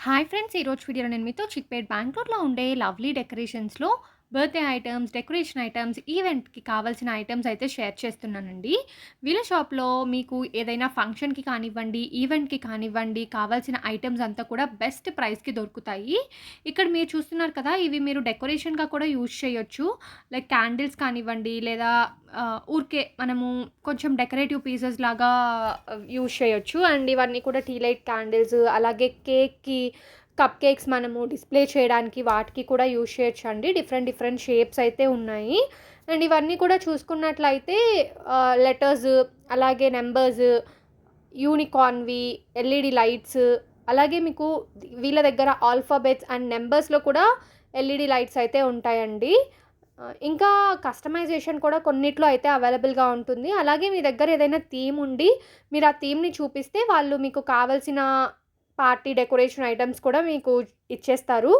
Hi friends! ఈరోజు వీడియోలో నేను మీతో చిక్‌పేట్ బెంగుళూరులో ఉండే లవ్లీ డెకరేషన్స్‌లో బర్త్‌డే ఐటెమ్స్, డెకరేషన్ ఐటెమ్స్, ఈవెంట్‌కి కావాల్సిన ఐటెమ్స్ అయితే షేర్ చేస్తున్నానండి. వీళ్ళ షాప్‌లో మీకు ఏదైనా ఫంక్షన్‌కి కానివ్వండి, ఈవెంట్‌కి కానివ్వండి, కావాల్సిన ఐటెమ్స్ అంతా కూడా బెస్ట్ ప్రైస్‌కి దొరుకుతాయి. ఇక్కడ మీరు చూస్తున్నారు కదా! ఇవి మీరు డెకరేషన్‌గా కూడా యూజ్ చేయొచ్చు. లైక్ క్యాండిల్స్ కానివ్వండి, లేదా ఊరికే మనము కొంచెం డెకరేటివ్ పీసెస్ లాగా యూజ్ చేయొచ్చు. అండ్ ఇవన్నీ కూడా టీ లైట్ క్యాండిల్స్, అలాగే కేక్‌కి కప్ కేక్స్ మనము డిస్‌ప్లే చేయడానికి వాటికి కూడా యూజ్ చేయొచ్చండి. డిఫరెంట్ డిఫరెంట్ షేప్స్ అయితే ఉన్నాయి. అండ్ ఇవన్నీ కూడా చూసుకున్నట్లయితే లెటర్స్, అలాగే నంబర్స్, యూనికార్న్‌వి, ఎల్ఈడీ లైట్స్, అలాగే మీకు వీళ్ళ దగ్గర ఆల్ఫాబెట్స్ అండ్ నంబర్స్‌లో కూడా ఎల్ఈడీ లైట్స్ అయితే ఉంటాయండి. ఇంకా కస్టమైజేషన్ కూడా కొన్నిట్లో అయితే అవైలబుల్‌గా ఉంటుంది. అలాగే మీ దగ్గర ఏదైనా థీమ్ ఉండి, మీరు ఆ థీమ్‌ని చూపిస్తే వాళ్ళు మీకు కావాల్సిన పార్టీ డెకరేషన్ ఐటెమ్స్ కూడా మీకు ఇచ్చేస్తారు.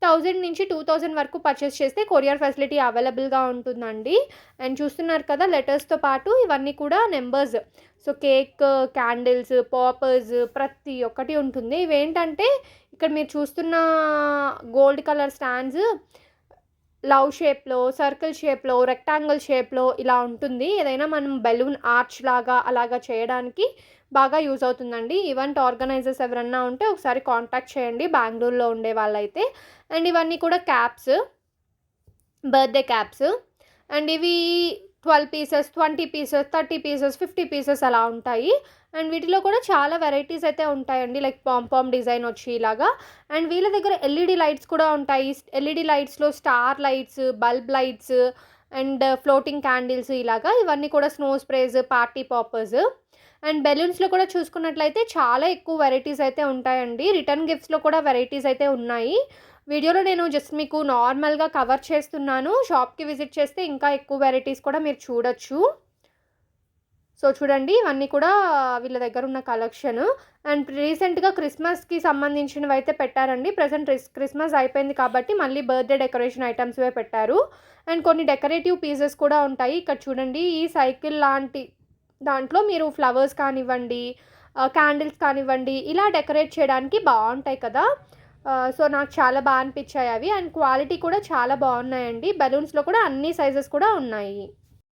1000 నుంచి 2000 వరకు పర్చేస్ చేస్తే కొరియర్ ఫెసిలిటీ అవైలబుల్‌గా ఉంటుందండి. అండ్ చూస్తున్నారు కదా! లెటర్స్‌తో పాటు ఇవన్నీ కూడా numbers. So, cake, candles, poppers ప్రతి ఒక్కటి ఉంటుంది. ఇవేంటంటే ఇక్కడ మీరు చూస్తున్న గోల్డ్ కలర్ స్టాండ్స్ లవ్ షేప్‌లో, సర్కిల్ షేప్‌లో, రెక్టాంగిల్ షేప్‌లో ఇలా ఉంటుంది. ఏదైనా మనం బెలూన్ ఆర్చ్ లాగా అలాగా చేయడానికి బాగా యూజ్ అవుతుందండి. ఈవెంట్ ఆర్గనైజర్స్ ఎవరన్నా ఉంటే ఒకసారి కాంటాక్ట్ చేయండి బెంగుళూరులో ఉండే వాళ్ళైతే. అండ్ ఇవన్నీ కూడా క్యాప్స్, బర్త్‌డే క్యాప్స్. అండ్ ఇవి 12 పీసెస్, 20 పీసెస్, 30 పీసెస్, 50 పీసెస్ అలా ఉంటాయి. అండ్ వీటిలో కూడా చాలా వెరైటీస్ అయితే ఉంటాయండి. లైక్ పామ్ డిజైన్ వచ్చి ఇలాగా. అండ్ వీళ్ళ దగ్గర ఎల్ఈడీ లైట్స్ కూడా ఉంటాయి. ఎల్ఈడీ లైట్స్‌లో star lights, bulb lights and floating candles ఇలాగా. ఇవన్నీ కూడా snow sprays, party poppers. And బెలూన్స్‌లో కూడా చూసుకున్నట్లయితే చాలా ఎక్కువ వెరైటీస్ అయితే ఉంటాయండి. రిటర్న్ గిఫ్ట్స్‌లో కూడా వెరైటీస్ అయితే ఉన్నాయి. వీడియోలో నేను జస్ట్ మీకు నార్మల్‌గా కవర్ చేస్తున్నాను. షాప్‌కి విజిట్ చేస్తే ఇంకా ఎక్కువ వెరైటీస్ కూడా మీరు చూడొచ్చు. సో, చూడండి ఇవన్నీ కూడా వీళ్ళ దగ్గరున్న కలెక్షన్. అండ్ రీసెంట్‌గా క్రిస్మస్‌కి సంబంధించినవైతే పెట్టారండి. ప్రెజెంట్ క్రిస్మస్ అయిపోయింది కాబట్టి మళ్ళీ బర్త్‌డే డెకరేషన్ ఐటెమ్స్‌వే పెట్టారు. అండ్ కొన్ని డెకరేటివ్ పీసెస్ కూడా ఉంటాయి. ఇక్కడ చూడండి ఈ సైకిల్ లాంటి దాంట్లో మీరు ఫ్లవర్స్ కానివ్వండి, క్యాండిల్స్ కానివ్వండి, ఇలా డెకరేట్ చేయడానికి బావుంటాయి కదా! సో, నాకు చాలా అనిపిచ్చాయి అవి. అండ్ క్వాలిటీ కూడా చాలా బావున్నాయండి. బెలూన్స్‌లో కూడా అన్ని సైజెస్ కూడా ఉన్నాయి.